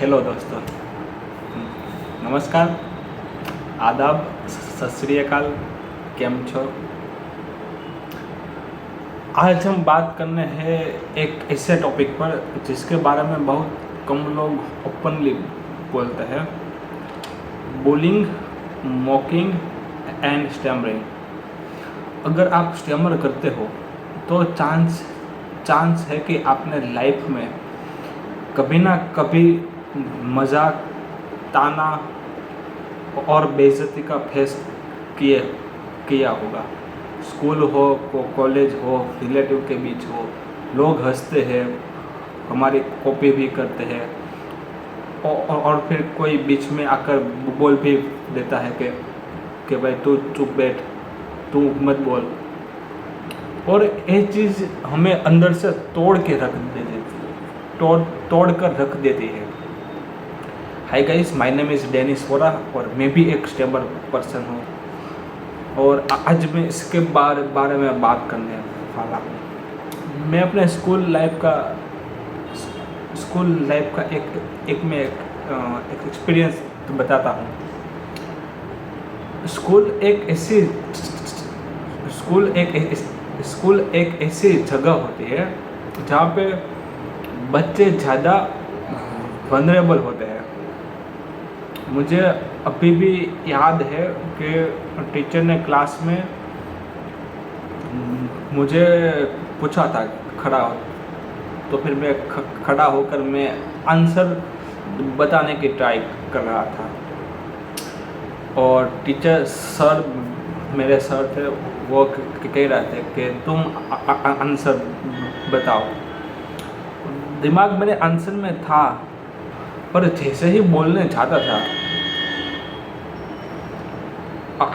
Hello दोस्तों, नमस्कार, आदाब, सत श्री अकाल, केम छो। आज हम बात करने हैं एक ऐसे टॉपिक पर जिसके बारे में बहुत कम लोग ओपनली बोलते हैं। Bullying, मॉकिंग and stammering. अगर आप स्टैमर करते हो तो चांस है कि आपने लाइफ में कभी ना कभी मजाक, ताना और बेइज्जती का फेस किया होगा। स्कूल हो, कॉलेज हो, रिलेटिव के बीच हो, लोग हंसते हैं, हमारी कॉपी भी करते हैं और फिर कोई बीच में आकर बोल भी देता है कि भाई तू चुप बैठ, तू मत बोल। और ये चीज़ हमें अंदर से तोड़ कर रख देती है। Hi guys, my name is Dennis Vora और मैं भी एक स्टेबल पर्सन हूँ और आज मैं इसके बारे में बात करने वाला हूँ। मैं अपने स्कूल लाइफ का एक एक्सपीरियंस बताता हूँ। स्कूल एक ऐसी जगह होती है जहाँ पे बच्चे ज़्यादा वनरेबल होते हैं। मुझे अभी भी याद है कि टीचर ने क्लास में मुझे पूछा था खड़ा हो, तो फिर मैं खड़ा होकर मैं आंसर बताने की ट्राई कर रहा था और मेरे सर थे, वो कह रहे थे कि तुम आंसर बताओ। दिमाग मेरे आंसर में था, पर जैसे ही बोलने जाता था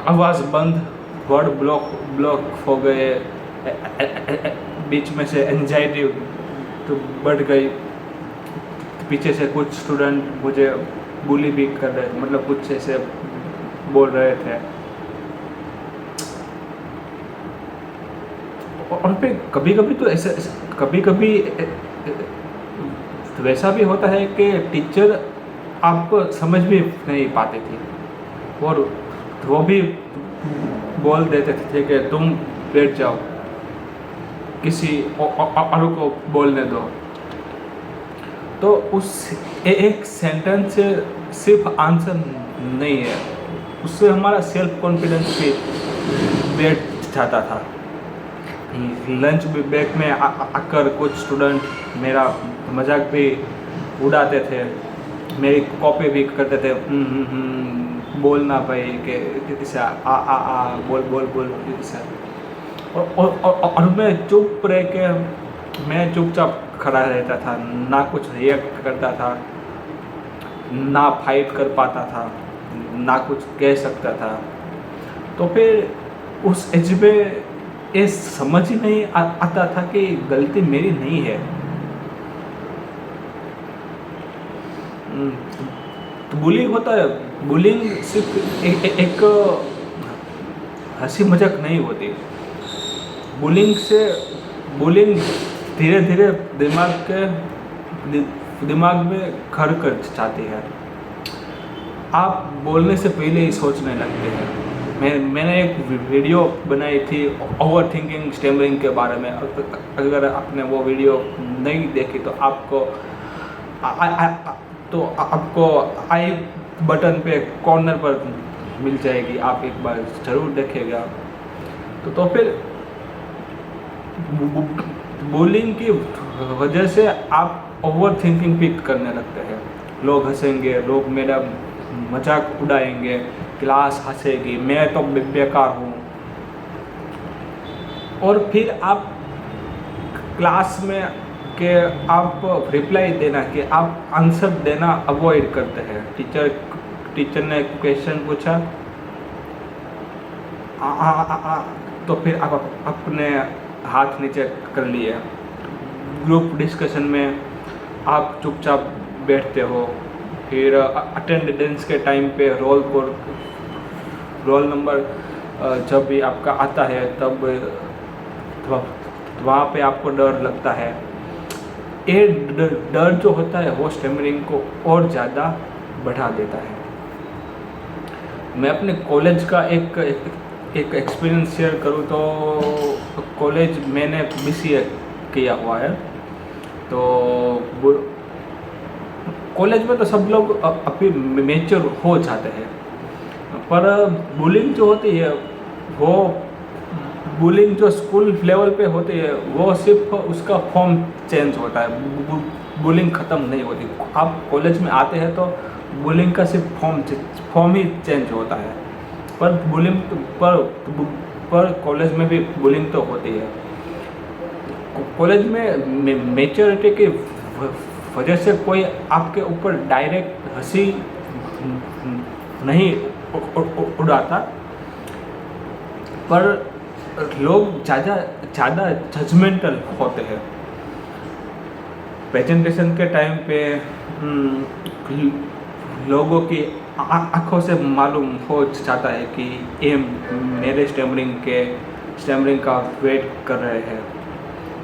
आवाज़ बंद, वर्ड ब्लॉक हो गए, बीच में से एंजाइटी तो बढ़ गई। पीछे से कुछ स्टूडेंट मुझे बुली भी कर रहे थे, मतलब कुछ ऐसे बोल रहे थे। और फिर कभी वैसा भी होता है कि टीचर आपको समझ भी नहीं पाते थे और वो भी बोल देते थे कि तुम बैठ जाओ, किसी और को बोलने दो। तो उस एक सेंटेंस से सिर्फ आंसर नहीं है, उससे हमारा सेल्फ कॉन्फिडेंस भी बैठ जाता था। लंच ब्रेक में आकर कुछ स्टूडेंट मेरा मजाक भी उड़ाते थे, मेरी कॉपी भी करते थे। बोलना भाई कि किसे आ बोल किसे। और मैं चुप रह के मैं चुपचाप खड़ा रहता था, ना कुछ रिएक्ट करता था, ना फाइट कर पाता था, ना कुछ कह सकता था। तो फिर उस एज में ये समझ ही नहीं आता था कि गलती मेरी नहीं है। तो बुलिंग होता है, बुलिंग सिर्फ एक हंसी मजाक नहीं होती। बुलिंग धीरे धीरे दिमाग में घर कर जाती है। आप बोलने से पहले ही सोचने लगते हैं। मैंने एक वीडियो बनाई थी ओवर थिंकिंग स्टैमरिंग के बारे में। अगर आपने वो वीडियो नहीं देखी तो आपको आई बटन पे कॉर्नर पर मिल जाएगी, आप एक बार ज़रूर देखेगा। तो फिर बुलिंग की वजह से आप ओवर थिंकिंग भी करने लगते हैं। लोग हंसेंगे, लोग मेरा मजाक उड़ाएंगे, क्लास हंसेगी, मैं तो बेकार हूँ। और फिर आप क्लास में के आप रिप्लाई देना कि आप आंसर देना अवॉइड करते हैं। टीचर ने क्वेश्चन पूछा तो फिर आप अपने हाथ नीचे कर लिए। ग्रुप डिस्कशन में आप चुपचाप बैठते हो। फिर अटेंडेंस के टाइम पे रोल नंबर जब भी आपका आता है तब वहाँ पे आपको डर लगता है। ये डर जो होता है वो स्टैमरिंग को और ज़्यादा बढ़ा देता है। मैं अपने कॉलेज का एक एक्सपीरियंस शेयर करूँ तो कॉलेज मैंने BCA किया हुआ है। तो कॉलेज में तो सब लोग अभी मेच्योर हो जाते हैं, पर बुलिंग जो होती है वो बुलिंग जो स्कूल लेवल पे होती है वो सिर्फ उसका फॉर्म चेंज होता है, बुलिंग ख़त्म नहीं होती। आप कॉलेज में आते हैं तो बुलिंग का सिर्फ फॉर्म ही चेंज होता है, पर बुलिंग पर कॉलेज में भी बुलिंग तो होती है। कॉलेज में मेच्योरिटी की वजह से कोई आपके ऊपर डायरेक्ट हंसी नहीं उड़ाता, पर लोग ज़्यादा जजमेंटल होते हैं। प्रेजेंटेशन के टाइम पे लोगों की आंखों से मालूम हो जाता है कि ये मेरे स्टैमरिंग का वेट कर रहे हैं।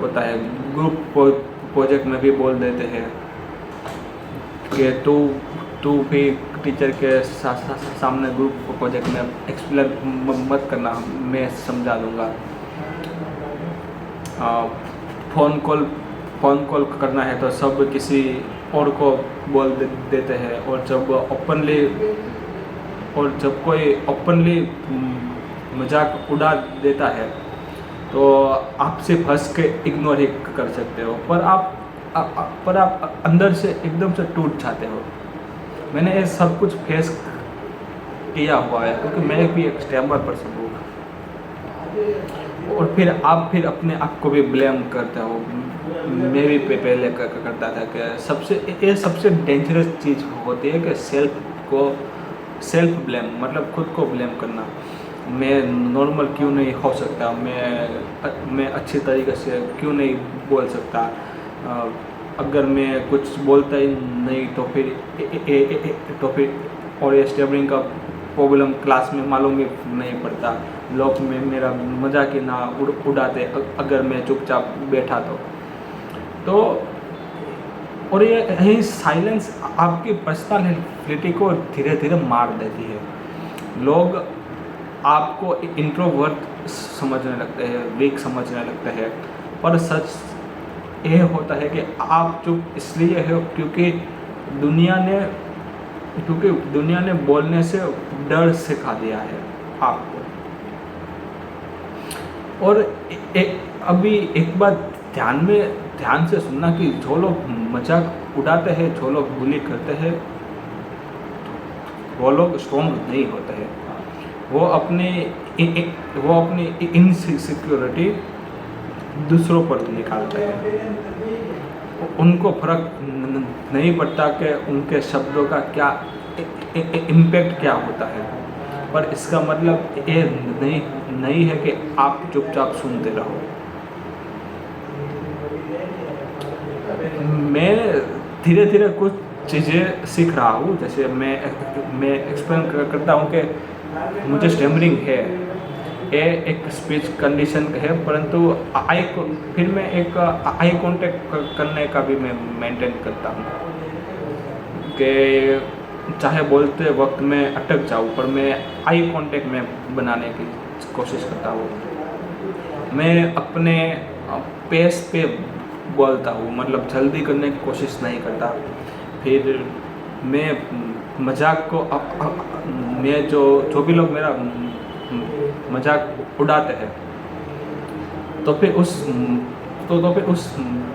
होता है ग्रुप प्रोजेक्ट में भी बोल देते हैं कि तू भी टीचर के सामने ग्रुप प्रोजेक्ट में एक्सप्लेन मत करना, मैं समझा दूँगा। फ़ोन कॉल करना है तो सब किसी और को बोल देते हैं, और जब कोई ओपनली मजाक उड़ा देता है तो आप सिर्फ हंस के इग्नोर ही कर सकते हो, पर आप अंदर से एकदम से टूट जाते हो। मैंने ये सब कुछ फेस किया हुआ है क्योंकि मैं भी एक स्टैमर पर्सन हूँ। और फिर आप अपने आप को भी ब्लेम करते हो। मैं भी पहले करता था कि सबसे डेंजरस चीज़ होती है कि सेल्फ ब्लेम, मतलब खुद को ब्लेम करना। मैं नॉर्मल क्यों नहीं हो सकता, मैं अच्छी तरीके से क्यों नहीं बोल सकता, अगर मैं कुछ बोलता ही नहीं तो फिर और ये स्टैमरिंग का प्रॉब्लम क्लास में मालूम ही नहीं पड़ता, लोग में मेरा मजाक ही ना उड़ाते अगर मैं चुपचाप बैठा तो और ये साइलेंस आपकी पर्सनालिटी को धीरे धीरे मार देती है। लोग आपको इंट्रोवर्ट समझने लगते हैं, वीक समझने लगते हैं, पर सच ये होता है कि आप चुप इसलिए हो क्योंकि दुनिया ने बोलने से डर सिखा दिया है आपको। और अभी एक बात ध्यान से सुनना कि जो लोग मजाक उड़ाते हैं, जो लोग बुली करते हैं, वो लोग स्ट्रॉन्ग नहीं होते हैं। वो अपनी इनसिक्योरिटी दूसरों पर निकालते हैं। उनको फर्क नहीं पड़ता कि उनके शब्दों का क्या इम्पैक्ट क्या होता है, पर इसका मतलब ये नहीं है कि आप चुपचाप सुनते रहो। मैं धीरे धीरे कुछ चीज़ें सीख रहा हूँ, जैसे मैं एक्सप्लेन करता हूँ कि मुझे स्टैमरिंग है, ये एक स्पीच कंडीशन है, परंतु फिर मैं एक आई कांटेक्ट करने का भी मैं मेंटेन करता हूँ कि चाहे बोलते वक्त मैं अटक जाऊँ पर मैं आई कांटेक्ट में बनाने की कोशिश करता हूँ। मैं अपने पेस पे बोलता हूँ, मतलब जल्दी करने की कोशिश नहीं करता। फिर मैं मजाक को मैं जो भी लोग मेरा मजाक उड़ाते हैं तो फिर उस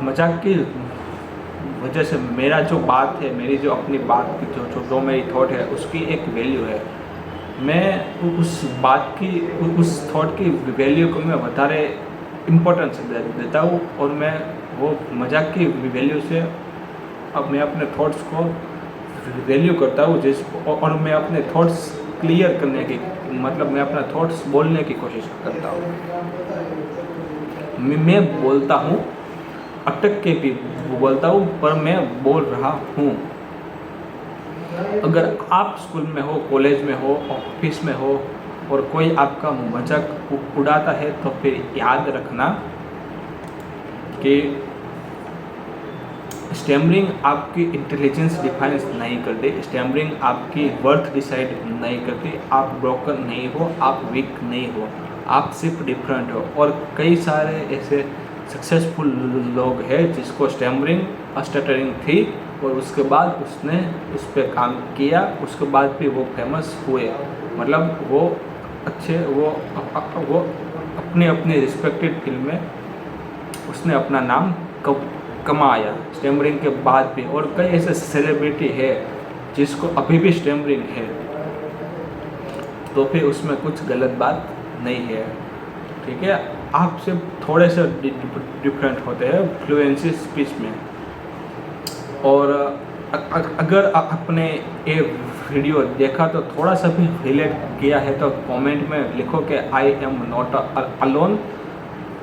मजाक की वजह से मेरा जो बात है, मेरी जो अपनी बात की जो मेरी थॉट है उसकी एक वैल्यू है। मैं उस थॉट की वैल्यू को मैं વધારે इम्पोर्टेंस देता हूँ, और मैं वो मजाक की वैल्यू से अब मैं अपने थॉट्स को वैल्यू करता हूँ और मैं अपने थॉट्स क्लियर करने की, मतलब मैं अपना थॉट्स बोलने की कोशिश करता हूँ। मैं बोलता हूँ, अटक के भी बोलता हूँ, पर मैं बोल रहा हूँ। अगर आप स्कूल में हो, कॉलेज में हो, ऑफिस में हो और कोई आपका मजाक उड़ाता है तो फिर याद रखना कि स्टैमरिंग आपकी इंटेलिजेंस डिफाइन नहीं करती, स्टैमरिंग आपकी वर्थ डिसाइड नहीं करती। आप ब्रोकन नहीं हो, आप वीक नहीं हो, आप सिर्फ डिफरेंट हो। और कई सारे ऐसे सक्सेसफुल लोग हैं जिसको स्टैमरिंग स्टटरिंग थी और उसके बाद उसने उस पर काम किया, उसके बाद भी वो फेमस हुए। मतलब वो अच्छे वो अपने अपने रिस्पेक्टेड फील्ड में उसने अपना नाम कमाया स्टैमरिंग के बाद भी। और कई ऐसे सेलिब्रिटी है जिसको अभी भी स्टैमरिंग है, तो फिर उसमें कुछ गलत बात नहीं है, ठीक है। आप सिर्फ थोड़े से डिफरेंट होते हैं फ्लुएंसी स्पीच में। और अगर आपने ये वीडियो देखा तो थोड़ा सा भी रिलेट किया है तो कमेंट में लिखो कि आई एम नॉट अलोन।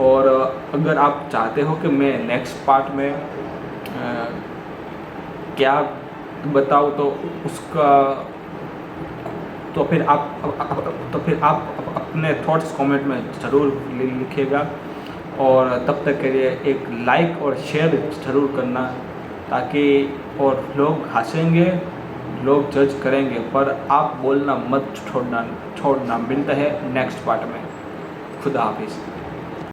और अगर आप चाहते हो कि मैं नेक्स्ट पार्ट में क्या बताऊँ तो उसका तो फिर आप अपने थॉट्स कमेंट में ज़रूर लिखिएगा। और तब तक के लिए एक लाइक और शेयर ज़रूर करना, ताकि और लोग हंसेंगे, लोग जज करेंगे, पर आप बोलना मत छोड़ना। मिलता है नेक्स्ट पार्ट में। खुदा हाफिज़।